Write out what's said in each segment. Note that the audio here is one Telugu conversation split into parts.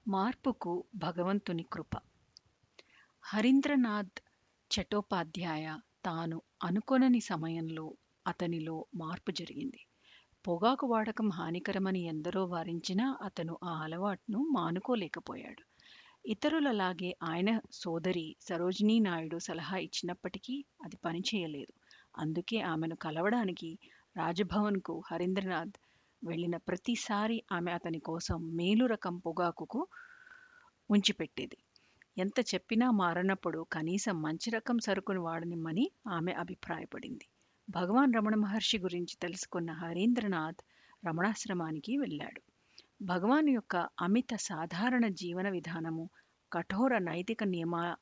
మార్పుకు భగవంతుని కృప. హరీంద్రనాథ్ చటోపాధ్యాయ తాను అనుకొనని సమయంలో అతనిలో మార్పు జరిగింది. పొగాకు వాడకం హానికరమని ఎందరో వారించినా అతను ఆ అలవాటును మానుకోలేకపోయాడు. ఇతరులలాగే ఆయన సోదరి సరోజినీ నాయుడు సలహా ఇచ్చినప్పటికీ అది పనిచేయలేదు. అందుకే ఆమెను కలవడానికి రాజభవన్కు హరీంద్రనాథ్ వెళ్ళిన ప్రతిసారి ఆమె అతని కోసం మేలు రకం పొగాకుకు ఉంచిపెట్టేది. ఎంత చెప్పినా మారనప్పుడు కనీసం మంచి రకం సరుకును వాడనిమ్మని ఆమె అభిప్రాయపడింది. భగవాన్ రమణ మహర్షి గురించి తెలుసుకున్న హరీంద్రనాథ్ రమణాశ్రమానికి వెళ్ళాడు. భగవాన్ యొక్క అమిత సాధారణ జీవన విధానము, కఠోర నైతిక నియమ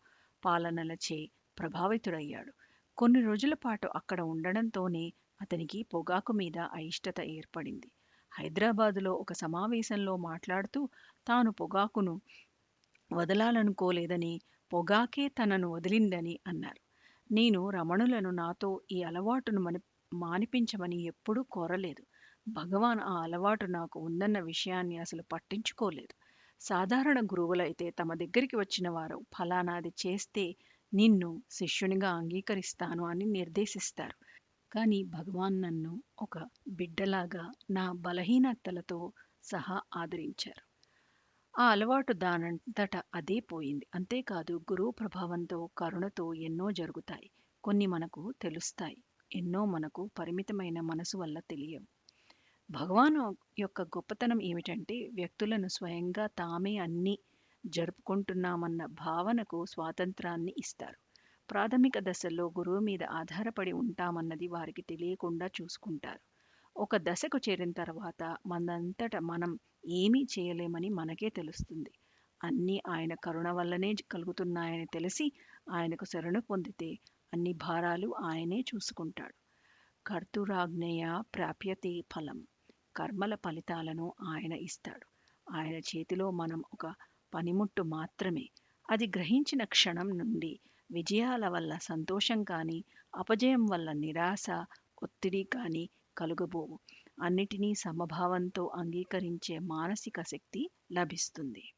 పాలనలచే ప్రభావితుడయ్యాడు. కొన్ని రోజుల పాటు అక్కడ ఉండడంతోనే అతనికి పొగాకు మీద అయిష్టత ఏర్పడింది. హైదరాబాదులో ఒక సమావేశంలో మాట్లాడుతూ తాను పొగాకును వదలాలనుకోలేదని, పొగాకే తనను వదిలిందని అన్నారు. నేను రమణులను నాతో ఈ అలవాటును మానిపించమని ఎప్పుడూ కోరలేదు. భగవాన్ ఆ అలవాటు నాకు ఉందన్న విషయాన్ని అసలు పట్టించుకోలేదు. సాధారణ గురువులైతే తమ దగ్గరికి వచ్చిన వారు ఫలానాది చేస్తే నిన్ను శిష్యునిగా అంగీకరిస్తాను అని నిర్దేశిస్తారు. కానీ భగవాన్ నన్ను ఒక బిడ్డలాగా నా బలహీనతలతో సహా ఆదరించారు. ఆ అలవాటు దానంతట అదే పోయింది. అంతేకాదు గురువు ప్రభావంతో, కరుణతో ఎన్నో జరుగుతాయి. కొన్ని మనకు తెలుస్తాయి. ఎన్నో మనకు పరిమితమైన మనసు వల్ల తెలియవు. భగవాను యొక్క గొప్పతనం ఏమిటంటే వ్యక్తులను స్వయంగా తామే అన్నీ జరుపుకుంటున్నామన్న భావనకు స్వాతంత్రాన్ని ఇస్తారు. ప్రాథమిక దశల్లో గురువు మీద ఆధారపడి ఉంటామన్నది వారికి తెలియకుండా చూసుకుంటారు. ఒక దశకు చేరిన తర్వాత మనంతట మనం ఏమీ చేయలేమని మనకే తెలుస్తుంది. అన్నీ ఆయన కరుణ వల్లనే కలుగుతున్నాయని తెలిసి ఆయనకు శరణు పొందితే అన్ని భారాలు ఆయనే చూసుకుంటాడు. కర్తృరాజ్ఞయ ప్రాప్యతే ఫలం. కర్మల ఫలితాలను ఆయన ఇస్తాడు. ఆయన చేతిలో మనం ఒక పనిముట్టు మాత్రమే. అది గ్రహించిన క్షణం నుండి విజయాల వల్ల సంతోషం కానీ, అపజయం వల్ల నిరాశ, ఒత్తిడి కానీ కలుగబోవు. అన్నిటినీ సమభావంతో అంగీకరించే మానసిక శక్తి లభిస్తుంది.